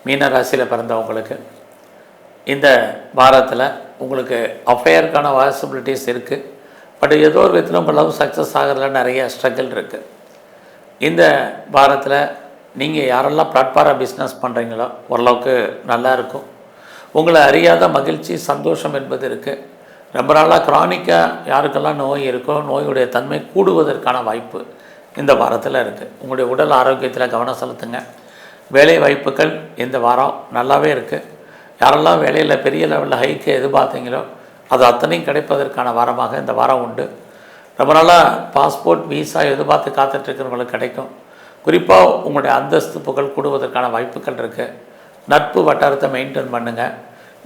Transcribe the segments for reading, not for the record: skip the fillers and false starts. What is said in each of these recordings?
மீன ராசியில் பிறந்தவங்களுக்கு இந்த வாரத்தில் உங்களுக்கு அஃபேருக்கான பாசிபிலிட்டிஸ் இருக்குது. பட் ஏதோ ஒரு விதத்தில் உங்கள் லவ் சக்ஸஸ் ஆகிறதுல நிறைய ஸ்ட்ரகிள் இருக்குது. இந்த வாரத்தில் நீங்கள் யாரெல்லாம் பிளாட்ஃபாராக பிஸ்னஸ் பண்ணுறீங்களோ ஓரளவுக்கு நல்லா இருக்கும். உங்களை அறியாத மகிழ்ச்சி சந்தோஷம் என்பது இருக்குது. ரொம்ப நாளாக க்ரானிக்காக யாருக்கெல்லாம் நோய் இருக்கோ நோயுடைய தன்மை கூடுவதற்கான வாய்ப்பு இந்த வாரத்தில் இருக்குது. உங்களுடைய உடல் ஆரோக்கியத்தில் கவனம் செலுத்துங்க. வேலை வாய்ப்புகள் இந்த வாரம் நல்லாவே இருக்குது. யாரெல்லாம் வேலையில் பெரிய லெவலில் ஹைக்கு எதிர்பார்த்தீங்களோ அது அத்தனையும் கிடைப்பதற்கான வாரமாக இந்த வாரம் உண்டு. ரொம்ப நாளாக பாஸ்போர்ட் விசா எதிர்பார்த்து காத்துட்ருக்கிறவங்களுக்கு கிடைக்கும். குறிப்பாக உங்களுடைய அந்தஸ்து புகழ் கூடுவதற்கான வாய்ப்புகள் இருக்குது. நட்பு வட்டாரத்தை மெயின்டைன் பண்ணுங்கள்.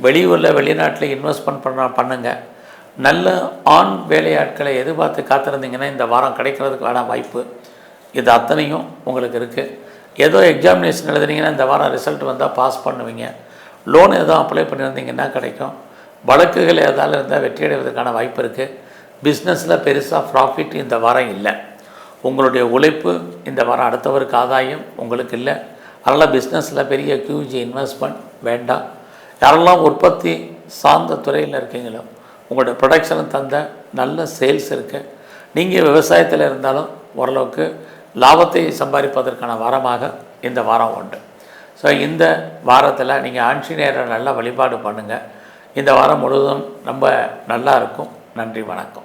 வெளியூரில் வெளிநாட்டில் இன்வெஸ்ட்மெண்ட் பண்ணுங்கள். நல்ல ஆண் வேலையாட்களை எதிர்பார்த்து காத்திருந்தீங்கன்னா இந்த வாரம் கிடைக்கிறதுக்கான வாய்ப்பு இது அத்தனையும் உங்களுக்கு இருக்குது. ஏதோ எக்ஸாமினேஷன் எழுதுனீங்கன்னா இந்த வாரம் ரிசல்ட் வந்தால் பாஸ் பண்ணுவீங்க. லோன் எதோ அப்ளை பண்ணியிருந்தீங்கன்னா கிடைக்கும். வழக்குகள் ஏதாவது இருந்தால் வெற்றி அடைவதற்கான வாய்ப்பு இருக்குது. பிஸ்னஸில் பெருசாக ப்ராஃபிட் இந்த வாரம் இல்லை. உங்களுடைய உழைப்பு இந்த வாரம் அடுத்தவருக்கு ஆதாயம் உங்களுக்கு இல்லை. அதனால் பிஸ்னஸில் பெரிய ஹியூஜ் இன்வெஸ்ட்மெண்ட் வேண்டாம். யாரெல்லாம் உற்பத்தி சார்ந்த துறையில் இருக்கீங்களோ உங்களுடைய ப்ரொடக்ஷனும் தந்த நல்ல சேல்ஸ் இருக்குது. நீங்கள் விவசாயத்தில் இருந்தாலும் ஓரளவுக்கு லாபத்தை சம்பாதிப்பதற்கான வாரமாக இந்த வாரம் உண்டு. ஸோ இந்த வாரத்தில் நீங்கள் ஆஞ்சநேயரை நல்லா வழிபாடு பண்ணுங்கள். இந்த வாரம் முழுவதும் ரொம்ப நல்லா இருக்கும். நன்றி, வணக்கம்.